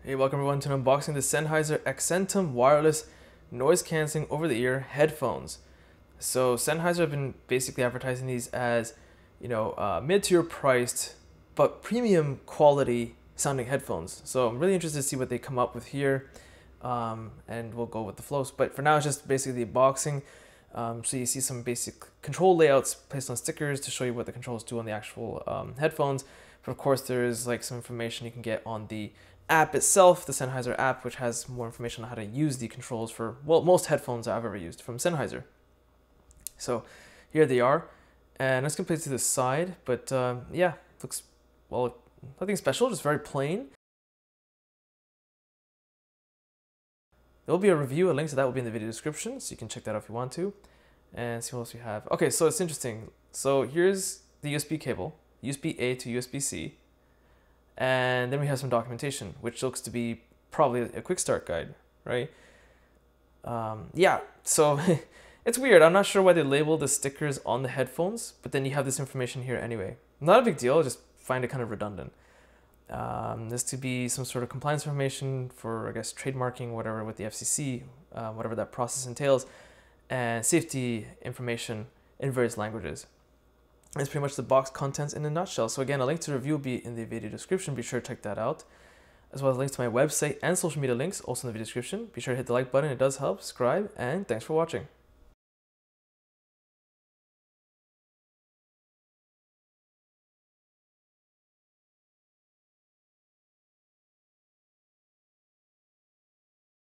Hey, welcome everyone to an unboxing the Sennheiser ACCENTUM wireless noise cancelling over-the-ear headphones. So Sennheiser have been basically advertising these as, mid-tier priced but premium quality sounding headphones. So I'm really interested to see what they come up with here, and we'll go with the flows. But for now, it's just basically the unboxing. So you see some basic control layouts placed on stickers to show you what the controls do on the actual headphones. But of course, there is like some information you can get on the app itself, the Sennheiser app, which has more information on how to use the controls for, well, most headphones I've ever used from Sennheiser. So here they are, and let's complete to the side, but yeah, looks, well, nothing special, just very plain. There'll be a review, a link to that will be in the video description, so you can check that out if you want to, and see what else we have. Okay, so it's interesting. So here's the USB cable, USB-A to USB-C. And then we have some documentation, which looks to be probably a quick start guide, right? Yeah, so it's weird. I'm not sure why they label the stickers on the headphones, but then you have this information here anyway. Not a big deal, I just find it kind of redundant. This to be some sort of compliance information for, I guess, trademarking, whatever, with the FCC, whatever that process entails, and safety information in various languages. That's pretty much the box contents in a nutshell. So again, a link to the review will be in the video description. Be sure to check that out, as well as links to my website and social media links also in the video description. Be sure to hit the like button, it does help. Subscribe, and thanks for watching.